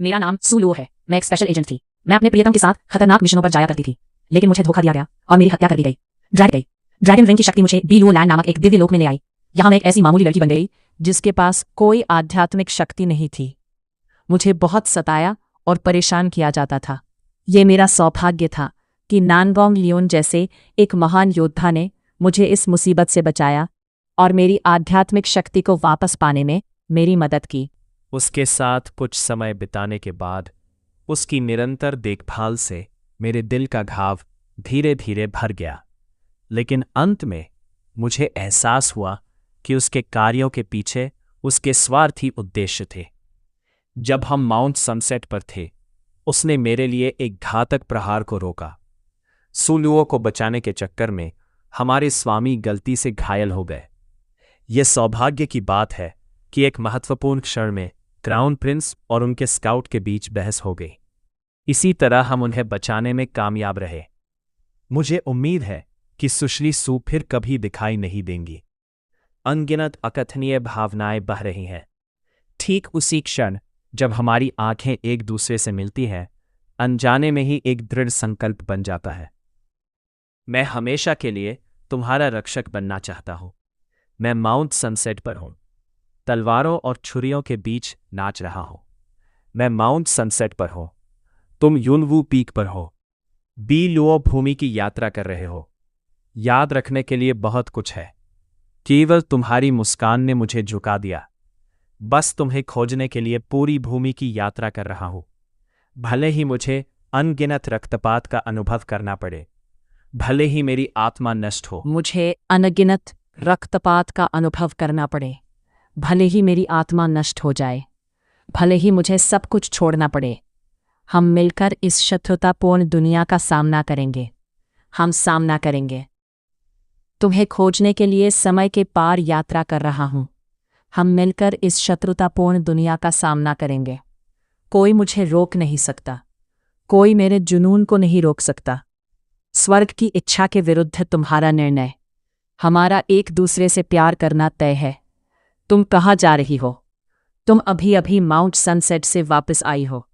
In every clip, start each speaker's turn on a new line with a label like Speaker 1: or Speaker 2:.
Speaker 1: मेरा नाम सू लो है। मैं एक स्पेशल एजेंट थी। मैं अपने प्रियतम के साथ खतरनाक मिशनों पर जाया करती थी, लेकिन मुझे धोखा दिया गया और मेरी हत्या कर दी गई। ड्रैगन रिंग की शक्ति मुझे बी लू लैंड नामक एक दिव्य लोक में ले आई। यहाँ मैं एक ऐसी मामूली लड़की बन गई
Speaker 2: जिसके पास कोई आध्यात्मिक शक्ति नहीं थी। मुझे बहुत सताया और परेशान किया जाता था। ये मेरा सौभाग्य था कि नानगोंग लियोन जैसे एक महान योद्धा ने मुझे इस मुसीबत से बचाया और मेरी आध्यात्मिक शक्ति को वापस पाने में मेरी मदद की।
Speaker 3: उसके साथ कुछ समय बिताने के बाद उसकी निरंतर देखभाल से मेरे दिल का घाव धीरे धीरे भर गया, लेकिन अंत में मुझे एहसास हुआ कि उसके कार्यों के पीछे उसके स्वार्थी उद्देश्य थे। जब हम माउंट सनसेट पर थे, उसने मेरे लिए एक घातक प्रहार को रोका। सुलुओं को बचाने के चक्कर में हमारे स्वामी गलती से घायल हो गए। यह सौभाग्य की बात है कि एक महत्वपूर्ण क्षण में क्राउन प्रिंस और उनके स्काउट के बीच बहस हो गई। इसी तरह हम उन्हें बचाने में कामयाब रहे। मुझे उम्मीद है कि सुश्री सू फिर कभी दिखाई नहीं देंगी। अनगिनत अकथनीय भावनाएं बह रही हैं। ठीक उसी क्षण जब हमारी आंखें एक दूसरे से मिलती हैं, अनजाने में ही एक दृढ़ संकल्प बन जाता है। मैं हमेशा के लिए तुम्हारा रक्षक बनना चाहता हूं। मैं माउंट सनसेट पर हूं, तलवारों और छुरियों के बीच नाच रहा हूं। मैं माउंट सनसेट पर हूं, तुम युनवू पीक पर हो, बी लुओ भूमि की यात्रा कर रहे हो। याद रखने के लिए बहुत कुछ है। केवल तुम्हारी मुस्कान ने मुझे झुका दिया। बस तुम्हें खोजने के लिए पूरी भूमि की यात्रा कर रहा हूं। भले ही मुझे अनगिनत रक्तपात का अनुभव करना पड़े, भले ही मेरी आत्मा नष्ट हो।
Speaker 2: मुझे अनगिनत रक्तपात का अनुभव करना पड़े, भले ही मेरी आत्मा नष्ट हो जाए, भले ही मुझे सब कुछ छोड़ना पड़े। हम मिलकर इस शत्रुतापूर्ण दुनिया का सामना करेंगे। हम सामना करेंगे। तुम्हें खोजने के लिए समय के पार यात्रा कर रहा हूं। हम मिलकर इस शत्रुतापूर्ण दुनिया का सामना करेंगे। कोई मुझे रोक नहीं सकता। कोई मेरे जुनून को नहीं रोक सकता। स्वर्ग की इच्छा के विरुद्ध तुम्हारा निर्णय। हमारा एक दूसरे से प्यार करना तय है। तुम कहाँ जा रही हो? तुम अभी अभी माउंट सनसेट से वापस आई हो।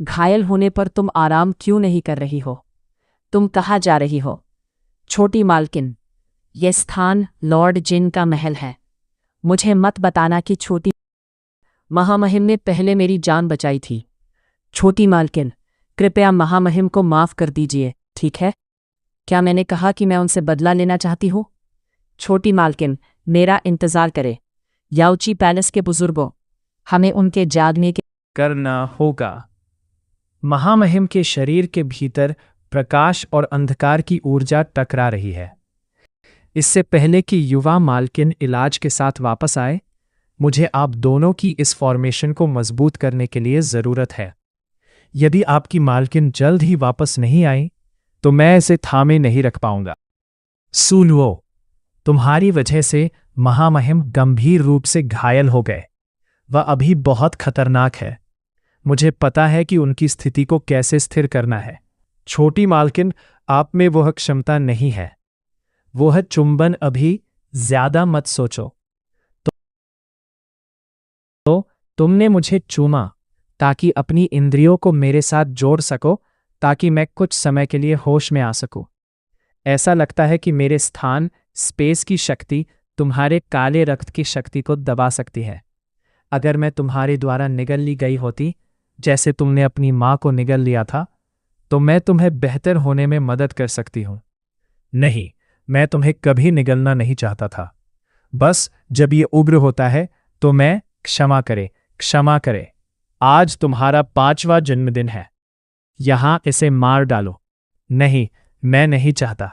Speaker 2: घायल होने पर तुम आराम क्यों नहीं कर रही हो? तुम कहाँ जा रही हो? छोटी मालकिन, यह स्थान लॉर्ड जिन का महल है। मुझे मत बताना कि छोटी महामहिम ने पहले मेरी जान बचाई थी। छोटी मालकिन, कृपया महामहिम को माफ कर दीजिए, ठीक है? क्या मैंने कहा कि मैं उनसे बदला लेना चाहती हूँ? छोटी मालकिन, मेरा इंतजार करे। याओची पैलेस के बुजुर्गों, हमें उनके जागने के
Speaker 3: करना होगा। महामहिम के शरीर के भीतर प्रकाश और अंधकार की ऊर्जा टकरा रही है। इससे पहले कि युवा मालकिन इलाज के साथ वापस आए, मुझे आप दोनों की इस फॉर्मेशन को मजबूत करने के लिए ज़रूरत है। यदि आपकी मालकिन जल्द ही वापस नहीं आई, तो मैं इसे थामे नहीं रख पाऊंगा। सुलुओ, तुम्हारी वजह से महामहिम गंभीर रूप से घायल हो गए। वह अभी बहुत खतरनाक है। मुझे पता है कि उनकी स्थिति को कैसे स्थिर करना है। छोटी मालकिन, आप में वह क्षमता नहीं है। वह चुंबन अभी ज्यादा मत सोचो। तो तुमने मुझे चूमा ताकि अपनी इंद्रियों को मेरे साथ जोड़ सको, ताकि मैं कुछ समय के लिए होश में आ सकूं। ऐसा लगता है कि मेरे स्थान स्पेस की शक्ति तुम्हारे काले रक्त की शक्ति को दबा सकती है। अगर मैं तुम्हारे द्वारा निगल ली गई होती, जैसे तुमने अपनी मां को निगल लिया था, तो मैं तुम्हें बेहतर होने में मदद कर सकती हूं। नहीं, मैं तुम्हें कभी निगलना नहीं चाहता था। बस जब ये उग्र होता है तो मैं क्षमा करे। आज तुम्हारा 5वां जन्मदिन है। यहां इसे मार डालो। नहीं, मैं नहीं चाहता।